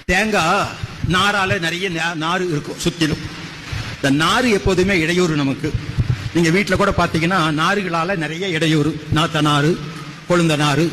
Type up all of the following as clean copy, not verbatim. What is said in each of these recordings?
தேங்காய் நாரால நிறைய நாறு இருக்கும் சுத்திலும். இந்த நாறு எப்போதுமே இடையூறு நமக்கு. நீங்க வீட்டில் கூட பார்த்தீங்கன்னா நாறுகளால நிறைய இடையூறு. நாத்த நாறு, கொழுந்த நாறு,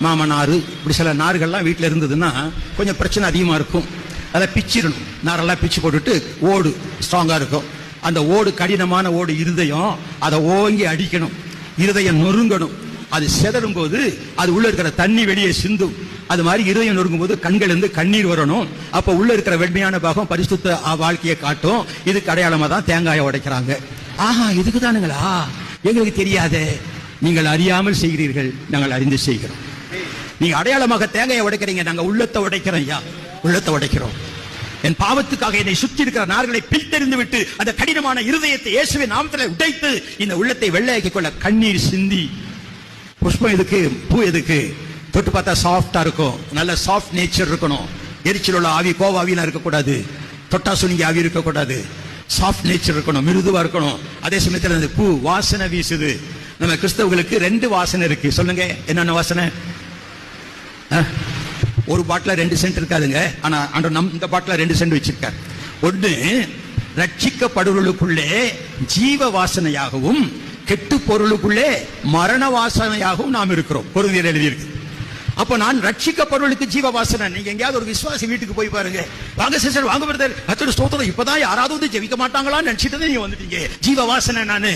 மாமநாறு, இப்படி சில நாறுகள்லாம் வீட்டில் இருந்ததுன்னா கொஞ்சம் பிரச்சனை அதிகமாக இருக்கும். அதை பிச்சிடணும். நாரெல்லாம் பிச்சு போட்டுட்டு ஓடு ஸ்ட்ராங்கா இருக்கும். அந்த ஓடு கடினமான ஓடு இருதயம், அதை ஓங்கி அடிக்கணும். இருதயம் நொறுங்கணும். அது செதறும் போது அது உள்ள இருக்கிற தண்ணி வெளியே சிந்தும். அது மாதிரி இருதயம் நொறுங்கும் போது கண்கள் இருந்து கண்ணீர் வரணும். அப்ப உள்ள இருக்கிற வெண்மையான பாகம் பரிசுத்த வாழ்க்கையை காட்டும். இதுக்கு அடையாளமா தான் தேங்காயை உடைக்கிறாங்க. ஆஹா, இதுக்கு தானுங்களா? எங்களுக்கு தெரியாதே. நீங்கள் அறியாமல் செய்கிறீர்கள், நாங்கள் அறிந்து செய்கிறோம். நீங்க அடையாளமாக தேங்காயை உடைக்கிறீங்க, நாங்க உள்ளத்தை உடைக்கிறோம். ஐயா, உள்ளத்தை உடைக்கிறோம். என் பாவத்துக்காக என்னை சுற்றி இருக்கிற நார்களை பிரித்தெறிந்து விட்டு அந்த கடினமான இருதயத்தை இயேசுவின் நாமத்தில் உடைத்து இந்த உள்ளத்தை வெள்ளையாக்கிக் கொள்ள கண்ணீர் சிந்தி. புஷ்பம் எதுக்கு? பூ எதுக்கு? தொட்டு பார்த்தா சாஃப்டா இருக்கும். நல்ல சாஃப்ட் நேச்சர் இருக்கணும். எரிச்சல் உள்ள ஆவி, கோவாவிலாம் இருக்கக்கூடாது. தொட்டா சுனிங்க ஆவி இருக்கக்கூடாது. சாஃப்ட் நேச்சர் இருக்கணும், மிருதுவா இருக்கணும். அதே சமயத்தில் அந்த பூ வாசனை வீசுது. நம்ம கிறிஸ்தவர்களுக்கு 2 வாசனை இருக்கு. சொல்லுங்க, என்னென்ன வாசனை? ஒரு பாட்டில 2 சென்ட் இருக்காதுங்க. ஆனா இந்த பாட்டில 2 சென்ட் வச்சிருக்காரு. ஒன்று, ரட்சிக்கப்படுவர்களுக்குள்ளே ஜீவ வாசனையாகவும் கெட்டு பொருளுக்குள்ளே மரண வாசனையாகவும் நாம் இருக்கிறோம். பொருந்தியர் எழுதியிருக்கு. அப்ப நான் ரட்சிக்கப்படுவர்களுக்கு ஜீவ வாசனை. நீங்க எங்கேயாவது ஒரு விசுவாசி வீட்டுக்கு போய் பாருங்க. வாங்க சிஸ்டர், வாங்க பிரதர், கர்த்தருடைய ஸ்தோத்திரம், இப்பதான் யாராவது வந்து ஜெபிக்க மாட்டாங்களான்னு நினைச்சிட்டு நீங்க வந்துட்டீங்க. ஜீவ வாசனை நானு.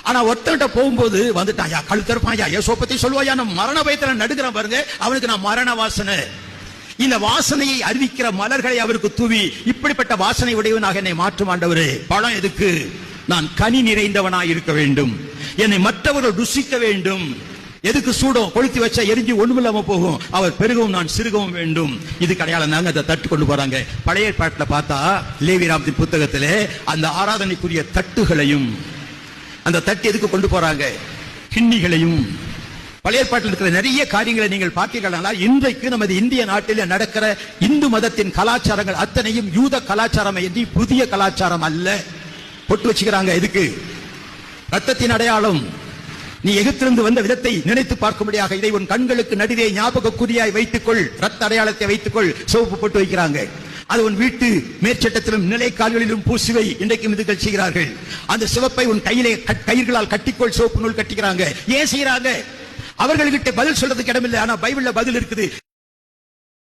ஆனா ஒருத்தன்ட்ட போகும்போது வந்துட்டான், யா கழுத்தருப்பான், யா சோப்பத்தை சொல்லுவாயா, நான் மரண பயத்துல நடுக்கிறேன் பாருங்க, அவனுக்கு நான் மரண வாசனை. இந்த வாசனையை அறிவிக்கிற மலர்களை அவருக்கு தூவி, இப்படிப்பட்ட வாசனை உடையவனாக என்னை மாற்றும் ஆண்டவரே. பழம் எதுக்கு? நான் கனி நிறைந்தவனாய் இருக்க வேண்டும். என்னை மற்றவர்கள் ருசிக்க வேண்டும். எதுக்கு? சூடம் கொளுத்தி வச்சா எரிஞ்சு ஒண்ணுமில்லாம போகும். அவர் பெருகவும் நான் சிறுகவும் வேண்டும். இது அடையாளம் தாங்க. அதை தட்டு கொண்டு போறாங்க. பழைய பாட்டுல பார்த்தா லேவியராமத்தின் புத்தகத்திலே அந்த ஆராதனைக்குரிய தட்டுகளையும், அந்த தட்டு எதுக்கு கொண்டு போறாங்க? கிண்ணிகளையும். பழைய பாட்டில் இருக்கிற நிறைய காரியங்களை நீங்கள் பார்த்தீர்களா? இன்றைக்கு நமது இந்திய நாட்டில் நடக்கிற இந்து மதத்தின் கலாச்சாரங்கள் அத்தனையும் யூத கலாச்சாரம் என்று, புதிய கலாச்சாரம் அல்ல. பொட்டு வச்சுக்கிறாங்க. எதுக்கு? ரத்தத்தின் அடையாளம். நீ எகிப்திலிருந்து வந்த விதத்தை நினைத்து பார்க்கும்படியாக இதை உன் கண்களுக்கு நடுவே ஞாபக குறியாய் வைத்துக்கொள். ரத்த அடையாளத்தை வைத்துக்கொள். சிவப்பு போட்டு வைக்கிறாங்க. அது உன் வீட்டு மேற்சட்டத்திலும் நிலைக்கால்களிலும் பூசுவை. இன்றைக்கும் இது செய்கிறார்கள். அந்த சிவப்பை உன் கையிலே கயிர்களால் கட்டிக்கொள். சிவப்பு நூல் கட்டிக்கிறாங்க. ஏன் செய்யறாங்க? அவர்கள்கிட்ட பதில் சொல்றதுக்கு இடமில்லை. ஆனா பைபிள்ல பதில் இருக்குது.